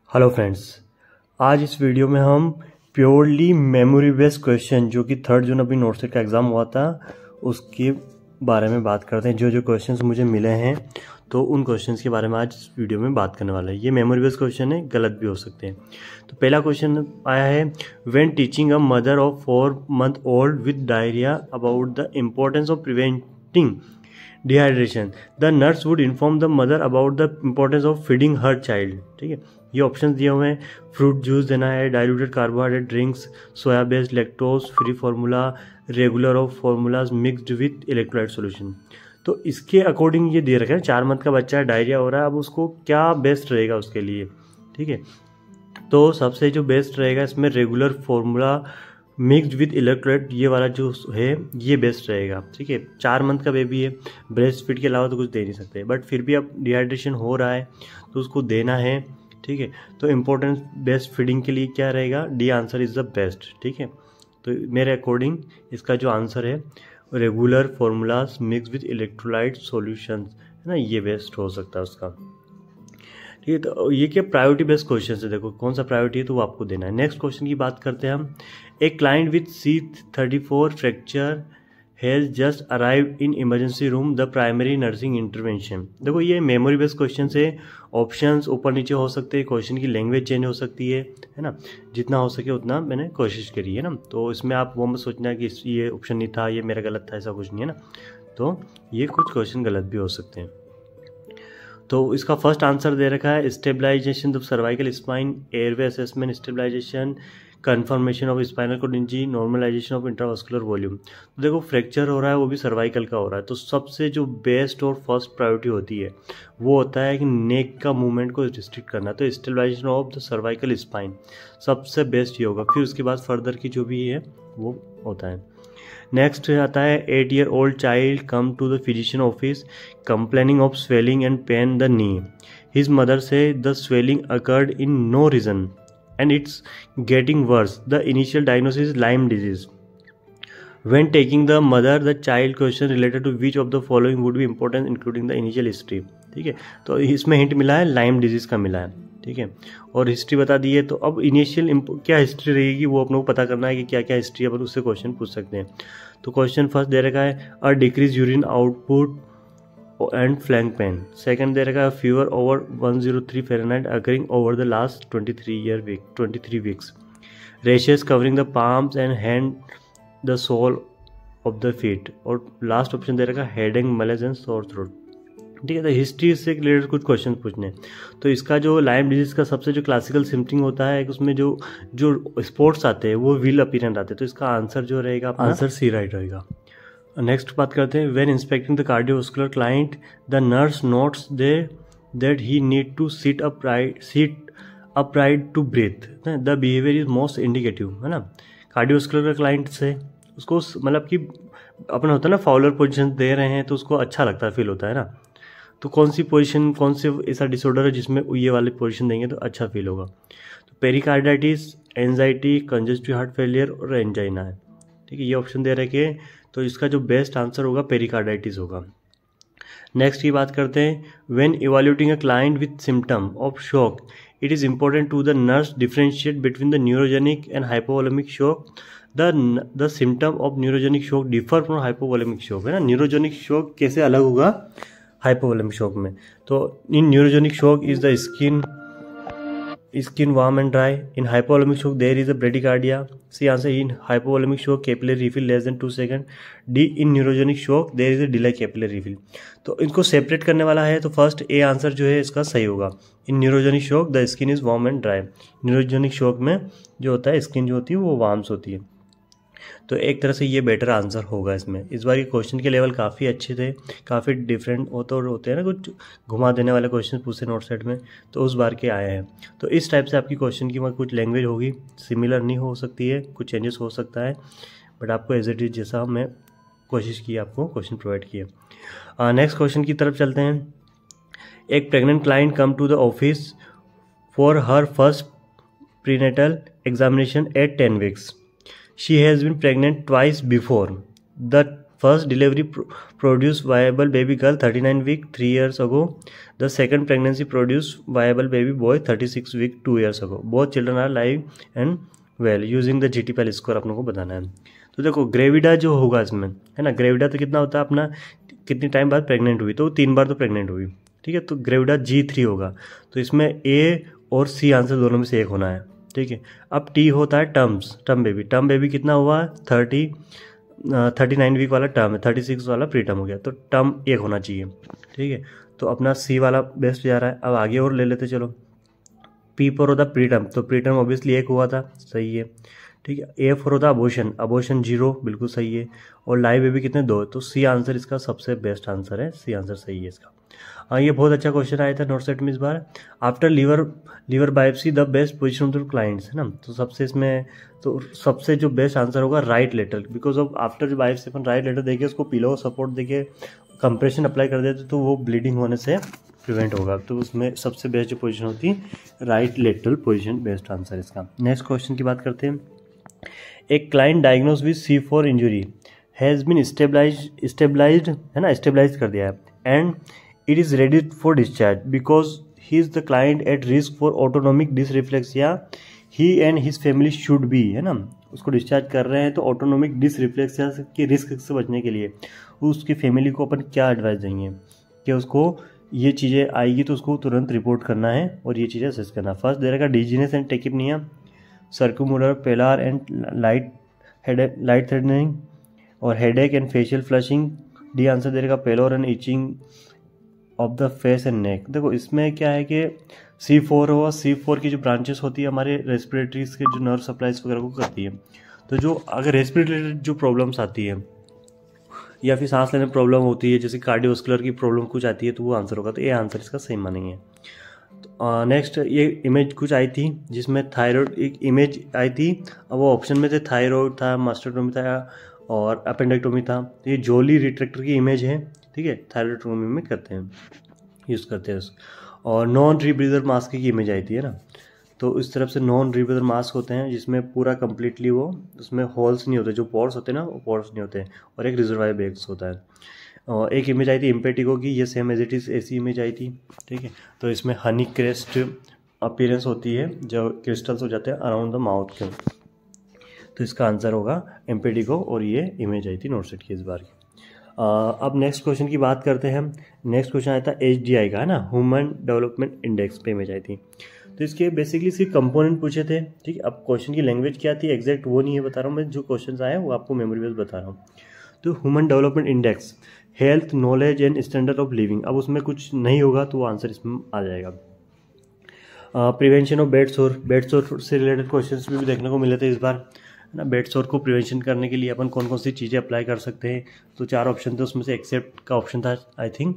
Hello friends, आज इस video में हम प्योरली मेमोरी बेस्ड क्वेश्चन जो कि 3 जून अभी नोटसेट का एग्ज़ाम हुआ था उसके बारे में बात करते हैं। जो क्वेश्चंस मुझे मिले हैं तो उन क्वेश्चंस के बारे में आज इस वीडियो में बात करने वाला है। ये मेमोरी बेस्ड क्वेश्चन है, गलत भी हो सकते हैं। तो पहला क्वेश्चन आया है, when teaching a mother of 4 month old with diarrhoea about the importance of preventing dehydration the nurse would inform the mother about the importance of feeding her child. ठीक है, ये ऑप्शन दिए हुए हैं। फ्रूट जूस देना है, diluted carbohydrate drinks, soya based, lactose free formula, regular of formulas mixed with electrolyte solution. तो इसके अकॉर्डिंग ये दे रखा है, 4 month का बच्चा है, डायरिया हो रहा है, अब उसको क्या बेस्ट रहेगा उसके लिए। ठीक है, तो सबसे जो बेस्ट रहेगा इसमें regular formula mixed with electrolyte, ये वाला जो है ये बेस्ट रहेगा। ठीक है, 4 month का बेबी है, ब्रेस्ट फीड के अलावा तो कुछ दे नहीं सकते, बट फिर भी अब डिहाइड्रेशन हो रहा है तो उसको देना है। ठीक है, तो इम्पोर्टेंट बेस्ट फीडिंग के लिए क्या रहेगा, D answer is the best. ठीक है, तो मेरे अकॉर्डिंग इसका जो आंसर है regular formulas mix with electrolyte solutions है ना, ये बेस्ट हो सकता है उसका। ठीक है, तो ये क्या प्रायोरिटी बेस्ड क्वेश्चन है, देखो कौन सा प्रायोरिटी है तो वो आपको देना है। नेक्स्ट क्वेश्चन की बात करते हैं हम। A client with C34 fracture has just arrive in emergency room, the primary nursing intervention. देखो ये मेमोरी बेस्ड क्वेश्चन से ऑप्शंस ऊपर नीचे हो सकते हैं, क्वेश्चन की लैंग्वेज चेंज हो सकती है ना, जितना हो सके उतना मैंने कोशिश करी है ना। तो इसमें आप वो मत सोचना कि ये ऑप्शन नहीं था, ये मेरा गलत था, ऐसा कुछ नहीं है ना। तो ये कुछ क्वेश्चन गलत भी हो सकते हैं। तो इसका फर्स्ट आंसर दे रखा है stabilisation of cervical spine, airway assessment, stabilisation, confirmation of spinal cord injury, normalisation of intravascular volume. तो देखो फ्रैक्चर हो रहा है, वो भी सर्वाइकल का हो रहा है, तो सबसे जो बेस्ट और फर्स्ट प्रायोरिटी होती है वो होता है कि नेक का मूवमेंट को रिस्ट्रिक्ट करना। तो stabilisation of the cervical spine सबसे बेस्ट ये होगा, फिर उसके बाद फर्दर की जो भी है वो होता है। नेक्स्ट आता है 8 year old child come to the physician office complaining of swelling and pain the knee, his mother says the swelling occurred in no reason and it's getting worse. The initial diagnosis is Lyme disease. When taking the mother, the child question related to which of the following would be important including the initial history. ठीक है, तो इसमें hint मिला है Lyme disease का मिला है। ठीक है, और हिस्ट्री बता दी है, तो अब इनिशियल क्या हिस्ट्री रहेगी वो अपने को पता करना है कि क्या क्या हिस्ट्री है, अपन उससे क्वेश्चन पूछ सकते हैं। तो क्वेश्चन फर्स्ट दे रखा है a decrease urine output and flank pain. Second दे रखा है fever over 103 Fahrenheit occurring over the last 23 weeks, rashes covering the palms and hand the sole of the feet, और लास्ट ऑप्शन दे रखा है हेडिंग मलेज एंड सोर थ्रोट। ठीक है, तो हिस्ट्री से रिलेटेड कुछ क्वेश्चन पूछने। तो इसका जो लाइम डिजीज का सबसे जो क्लासिकल सिम्पटम होता है उसमें जो स्पॉट्स आते हैं वो व्हील अपीरेंट आते हैं, तो इसका आंसर जो रहेगा आंसर सी राइट रहेगा। नेक्स्ट बात करते हैं, when inspecting the cardiovascular client the nurse notes that he need to sit upright to breathe, the behaviour is most indicative, है ना। कार्डियोवास्कुलर का क्लाइंट से उसको मतलब कि अपना होता है ना फाउलर पोजीशन दे रहे हैं तो उसको अच्छा लगता है, फील होता है ना। तो कौन सी पोजीशन, कौन से ऐसा डिसऑर्डर है जिसमें ये वाली पोजीशन देंगे तो अच्छा फील होगा। तो pericarditis, anxiety, congestive heart failure और एंजाइना है। ठीक है, ये ऑप्शन दे रखे हैं, तो इसका जो बेस्ट आंसर होगा पेरिकार्डाइटिस होगा। नेक्स्ट की बात करते हैं, when evaluating a client with symptom of shock it is important to the nurse differentiate between the neurogenic and hypovolemic shock. The symptom of neurogenic shock differ from hypovolemic shock, है ना। Neurogenic shock कैसे अलग होगा hypovolemic shock में, तो in neurogenic shock is the skin warm and dry. In hypovolemic shock there is a bradycardia. C answer, in hypovolemic shock capillary refill less than 2 seconds. D, in neurogenic shock there is a delay capillary refill. तो इनको separate करने वाला है, तो first A answer जो है इसका सही होगा। In neurogenic shock the skin is warm and dry. Neurogenic shock में जो होता है स्किन जो होती है वो वार्म्स होती है, तो एक तरह से ये बेटर आंसर होगा इसमें। इस बार के क्वेश्चन के लेवल काफ़ी अच्छे थे, काफ़ी डिफरेंट होते हैं ना, कुछ घुमा देने वाले क्वेश्चन पूछे नोट सेट में, तो उस बार के आए हैं। तो इस टाइप से आपकी क्वेश्चन की कुछ लैंग्वेज होगी, सिमिलर नहीं हो सकती है, कुछ चेंजेस हो सकता है, बट आपको एज इट इज जैसा मैं कोशिश की आपको क्वेश्चन प्रोवाइड किए। नेक्स्ट क्वेश्चन की तरफ चलते हैं। एक pregnant client come to the office for her first prenatal examination at 10 weeks. She has been pregnant twice before. The first delivery produce viable baby girl 39 week 3 years ago. The second pregnancy produced viable baby boy 36 week 2 years ago. Both children are live and well. Using the GTPL score अपनों को बताना है। तो देखो gravida जो होगा इसमें है ना, ग्रेविडा तो कितना होता है अपना, कितनी टाइम बाद प्रेग्नेंट हुई, तो 3 बार तो प्रेग्नेंट हुई, ठीक है। तो ग्रेविडा G3 होगा, तो इसमें A और C आंसर दोनों में से एक होना है, ठीक है। अब T होता है टर्म बेबी कितना हुआ 39 वीक वाला टर्म है, 36 वाला प्री टर्म हो गया, तो टर्म एक होना चाहिए, ठीक है। तो अपना सी वाला बेस्ट जा रहा है। अब आगे और ले लेते चलो। पी पर होता प्री टर्म, तो प्री टर्म ऑब्वियसली एक हुआ था, सही है, ठीक है। ए फॉर होता अबॉर्शन 0, बिल्कुल सही है। और लाइव बेबी कितने 2, तो सी आंसर इसका सबसे बेस्ट आंसर है, सी आंसर सही है इसका। हाँ, ये बहुत अच्छा क्वेश्चन आया था नोट सेट में इस बार। After liver biopsy the best position of the clients, है ना। तो सबसे जो बेस्ट आंसर होगा right lateral, because of after biopsy अपन राइट लेटर देके उसको पिलो सपोर्ट देके कंप्रेशन अप्लाई कर देते तो वो ब्लीडिंग होने से प्रिवेंट होगा। तो उसमें सबसे बेस्ट जो पोजीशन होती है right lateral position, best answer इसका। नेक्स्ट क्वेश्चन की बात करते हैं। एक client diagnose with C4 injury has been stabilised, है ना, स्टेबलाइज कर दिया है, and it is ready for discharge because he is the client at risk for autonomic dysreflexia, he and his family should be, है ना। उसको discharge कर रहे हैं तो ऑटोनोमिक डिसरिफ्लेक्सिया के रिस्क से बचने के लिए उसकी फैमिली को अपन क्या एडवाइस देंगे कि उसको ये चीज़ें आएगी तो उसको तुरंत रिपोर्ट करना है और ये चीज़ें असेस करना। फर्स्ट दे रहेगा dizziness and tachypnea, circumoral pallor and light threading और headache and facial flushing. D answer दे रहेगा pallor and itching of the face and neck. देखो इसमें क्या है कि C4 होगा, C4 की जो ब्रांचेस होती है हमारे रेस्पिरेटरीज के जो नर्व सप्लाईज वगैरह को करती है। तो जो अगर रेस्पिरेटरी जो प्रॉब्लम्स आती है या फिर सांस लेने में प्रॉब्लम होती है, जैसे कार्डियोवास्कुलर की प्रॉब्लम कुछ आती है, तो वो आंसर होगा। तो ये आंसर इसका सही मानेंगे। नेक्स्ट ये इमेज कुछ आई थी जिसमें थायराइड एक इमेज आई थी, अब वो ऑप्शन में थे थायराइड था, मास्टरटोमी था और अपेंडेक्टोमी था। तो ये जोली रिट्रैक्टर की इमेज है, ठीक है, थायराइडोटोमी में करते हैं, यूज़ करते हैं। और नॉन रीब्रीदर मास्क की इमेज आई थी, है ना। तो इस तरफ से नॉन रीब्रीदर मास्क होते हैं जिसमें पूरा कंप्लीटली वो उसमें होल्स नहीं होते, जो पोर्स होते हैं ना वो पोर्स नहीं होते, और एक रिजर्वायर बैग्स होता है। और एक इमेज आई थी इम्पेटिको की, ये सेम एज इट इज़ ऐसी इमेज आई थी, ठीक है। तो इसमें हनी क्रेस्ट अपीयरेंस होती है, जो क्रिस्टल्स हो जाते हैं अराउंड द माउथ के। तो इसका आंसर होगा इम्पेटिको, और ये इमेज आई थी नोट सेट की इस बार की। अब नेक्स्ट क्वेश्चन की बात करते हैं हम। नेक्स्ट क्वेश्चन आया था HDI का, है ना, ह्यूमन डेवलपमेंट इंडेक्स पे इमेज आई थी। तो इसके बेसिकली इसके कंपोनेंट पूछे थे, ठीक है। अब क्वेश्चन की लैंग्वेज क्या थी एग्जैक्ट वो नहीं है बता रहा हूँ मैं, जो क्वेश्चन आए वो आपको मेमोरी बेस बता रहा हूँ। तो human development index health knowledge and standard of living, अब उसमें कुछ नहीं होगा तो वो आंसर इसमें आ जाएगा। प्रिवेंशन ऑफ बेड सोर से रिलेटेड क्वेश्चन भी देखने को मिले थे इस बार, है ना। बेड सोर को प्रिवेंशन करने के लिए अपन कौन कौन सी चीज़ें अप्लाई कर सकते हैं, तो 4 ऑप्शन थे, उसमें से एक्सेप्ट का ऑप्शन था आई थिंक,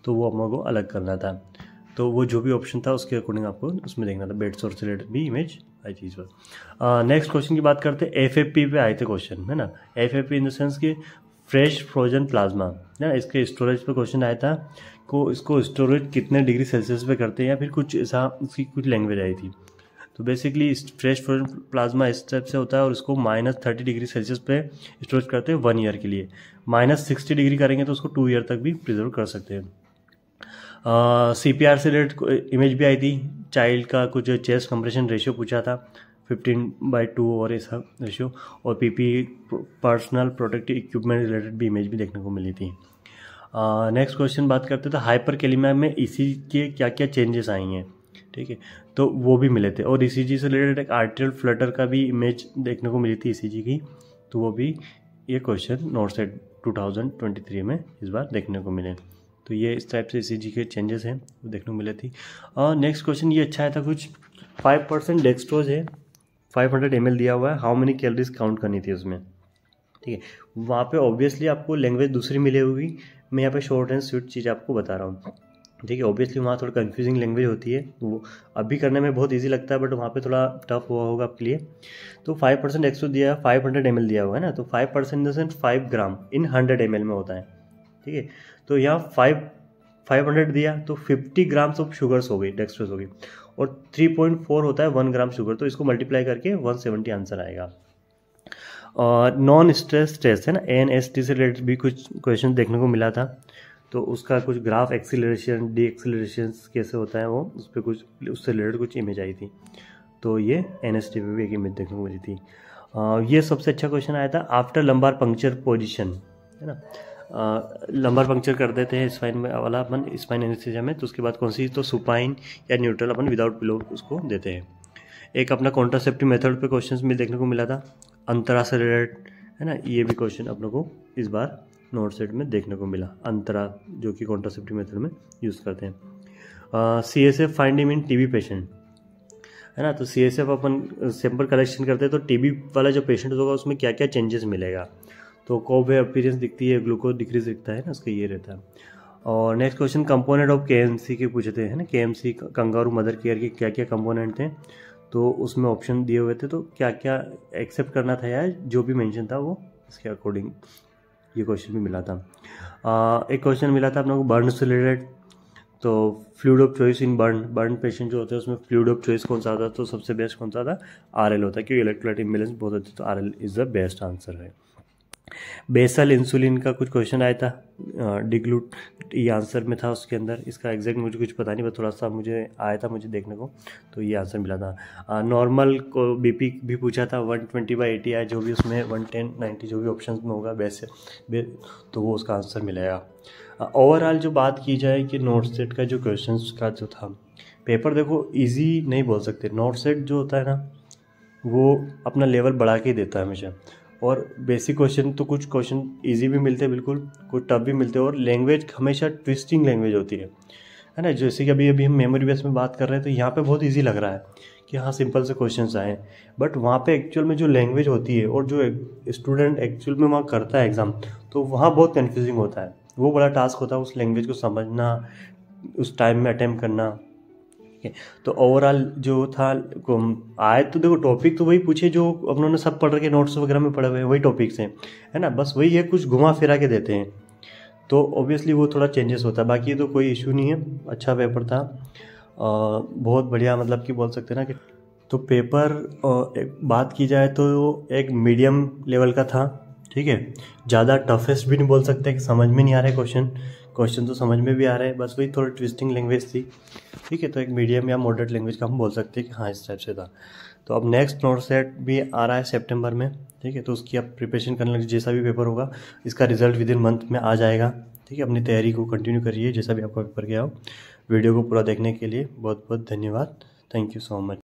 तो वो हम लोग को अलग करना था। तो वो जो भी ऑप्शन था उसके अकॉर्डिंग आपको उसमें देखना था। बेड सोर से रिलेटेड भी इमेज आई थी इस बार। नेक्स्ट क्वेश्चन की बात करते हैं। FFP पे आए थे क्वेश्चन, है ना। FFP इन द सेंस कि फ्रेश फ्रोजन प्लाज्मा, है ना। इसके स्टोरेज पे क्वेश्चन आया था को इसको स्टोरेज कितने डिग्री सेल्सियस पे करते हैं, या फिर कुछ ऐसा इसकी कुछ लैंग्वेज आई थी। तो बेसिकली फ्रेश फ्रोजन प्लाज्मा इस टाइप से होता है और इसको -30 डिग्री सेल्सियस पे स्टोरेज करते हैं 1 ईयर के लिए। -60 डिग्री करेंगे तो उसको 2 ईयर तक भी प्रिजर्व कर सकते हैं। CPR से रिलेटेड इमेज भी आई थी, चाइल्ड का कुछ चेस्ट कंप्रेशन रेशियो पूछा था 15/2 और ऐसा रेशियो, और PPE personal protective equipment related भी इमेज भी देखने को मिली थी। नेक्स्ट क्वेश्चन बात करते थे हाइपरकैलिमिया में ECG के क्या क्या चेंजेस आई हैं, ठीक है, तो वो भी मिले थे। और ECG से रिलेटेड एक आर्टेरियल फ्लटर का भी इमेज देखने को मिली थी ECG की, तो वो भी ये क्वेश्चन नोट सेट 2023 में इस बार देखने को मिले। तो ये इस टाइप से ECG के चेंजेस हैं वो देखने को मिले थी। नेक्स्ट क्वेश्चन ये अच्छा है था कुछ, 5% डेक्सट्रोज है, 500 ml दिया हुआ है, हाउ मेनी कैलोरीज काउंट करनी थी उसमें, ठीक है। वहाँ पे ऑब्वियसली आपको लैंग्वेज दूसरी मिली होगी, मैं यहाँ पे शॉर्ट एंड स्वीट चीज़ आपको बता रहा हूँ, ठीक है। ऑब्वियसली वहाँ थोड़ा कंफ्यूजिंग लैंग्वेज होती है, वो अभी करने में बहुत इजी लगता है बट वहाँ पे थोड़ा टफ हुआ होगा आपके लिए। तो 5% एक्स्ट्रा दिया है, 500 ml दिया हुआ है ना, तो 5% in the sense 5 gram in 100 ml में होता है, ठीक है। तो यहाँ 500 दिया तो 50 ग्राम्स ऑफ शुगर्स हो गई, डेक्सट्रोज हो गई, और 3.4 होता है 1 ग्राम शुगर, तो इसको मल्टीप्लाई करके 170 आंसर आएगा। और नॉन स्ट्रेस टेस्ट है ना, NST से रिलेटेड भी कुछ क्वेश्चन देखने को मिला था। तो उसका कुछ ग्राफ एक्सीलरेशन डी एक्सीलरेशन कैसे होता है वो उस पर कुछ उससे रिलेटेड कुछ इमेज आई थी। तो ये NST पे भी एक इमेज देखने को मिली थी। ये सबसे अच्छा क्वेश्चन आया था आफ्टर लंबार पंक्चर पोजीशन, है ना। लंबार पंक्चर कर देते हैं स्पाइन में वाला अपन स्पाइन एनेस्थीसिया में, तो उसके बाद कौन सी, तो सुपाइन या न्यूट्रल अपन विदाउट पिलो उसको देते हैं। एक अपना कॉन्ट्रासेप्टिव मेथड पे क्वेश्चंस में देखने को मिला था, अंतरा से रिलेटेड, है ना। ये भी क्वेश्चन अपनों को इस बार नोट सेट में देखने को मिला, अंतरा जो कि कॉन्ट्रासेप्टिव मेथड में यूज़ करते हैं। CSF finding in TB patient, है ना। तो CSF अपन सैंपल कलेक्शन करते हैं, तो TB वाला जो पेशेंट होगा उसमें क्या क्या चेंजेस मिलेगा, तो कोवे अपीयरेंस दिखती है, ग्लूकोज डिक्रीज दिखता है ना, उसका ये रहता है। और next question component of KMC के पूछे थे, है ना। KMC कंगारू मदर केयर के क्या क्या कंपोनेंट थे, तो उसमें ऑप्शन दिए हुए थे, तो क्या क्या एक्सेप्ट करना था यार, जो भी मेंशन था वो इसके अकॉर्डिंग ये क्वेश्चन भी मिला था। एक क्वेश्चन मिला था अपने को बर्न से रिलेटेड, तो fluid of choice in burn patient जो होते हैं उसमें फ्लूइड ऑफ चॉइस कौन सा आता है, तो सबसे बेस्ट कौन सा था, RL होता है, क्योंकि इलेक्ट्रोलाइट इम्बैलेंस बहुत होती है, तो RL is the best answer है। बेसल इंसुलिन का कुछ क्वेश्चन आया था, डिग्लूट ये आंसर में था उसके अंदर, इसका एग्जैक्ट मुझे कुछ पता नहीं, बस थोड़ा सा मुझे आया था मुझे देखने को, तो ये आंसर मिला था। नॉर्मल को BP भी पूछा था, 120/80 आया, जो भी उसमें 110/90 जो भी ऑप्शन में होगा तो वो उसका आंसर मिलेगा। ओवरऑल जो बात की जाए कि नोट सेट का जो क्वेश्चन का जो था पेपर, देखो ईजी नहीं बोल सकते, नोट सेट जो होता है ना वो अपना लेवल बढ़ा के ही देता है हमेशा, और बेसिक क्वेश्चन तो कुछ क्वेश्चन इजी भी मिलते हैं बिल्कुल, कुछ टफ भी मिलते हैं, और लैंग्वेज हमेशा ट्विस्टिंग लैंग्वेज होती है ना। जैसे कि अभी हम मेमोरी बेस में बात कर रहे हैं, तो यहाँ पे बहुत इजी लग रहा है कि हाँ सिंपल से क्वेश्चंस आए, बट वहाँ पे एक्चुअल में जो लैंग्वेज होती है और जो स्टूडेंट एक्चुअल में वहाँ करता है एग्ज़ाम, तो वहाँ बहुत कन्फ्यूजिंग होता है, वो बड़ा टास्क होता है उस लैंग्वेज को समझना, उस टाइम में अटेम्प्ट करना। तो ओवरऑल जो था आए, तो देखो टॉपिक तो वही पूछे जो अपनों सब पढ़ रखे नोट्स वगैरह में पढ़े हुए वही टॉपिक्स हैं, है ना, बस वही है, कुछ घुमा फिरा के देते हैं, तो ऑब्वियसली वो थोड़ा चेंजेस होता है, बाकी तो कोई इशू नहीं है, अच्छा पेपर था, बहुत बढ़िया, मतलब कि बोल सकते हैं ना कि तो पेपर एक बात की जाए तो एक मीडियम लेवल का था, ठीक है, ज़्यादा टफेस्ट भी नहीं बोल सकते कि समझ में नहीं आ रहे क्वेश्चन तो समझ में भी आ रहे हैं, बस वही थोड़ी ट्विस्टिंग लैंग्वेज थी, ठीक है, तो एक मीडियम या मॉडरेट लैंग्वेज का हम बोल सकते हैं कि हाँ इस टाइप से था। तो अब नेक्स्ट नोट सेट भी आ रहा है सितंबर में, ठीक है, तो उसकी आप प्रिपरेशन करने लगे, जैसा भी पेपर होगा इसका रिजल्ट विद इन मंथ में आ जाएगा, ठीक है, अपनी तैयारी को कंटिन्यू करिए जैसा भी आपका पेपर गया हो। वीडियो को पूरा देखने के लिए बहुत बहुत धन्यवाद, थैंक यू सो मच।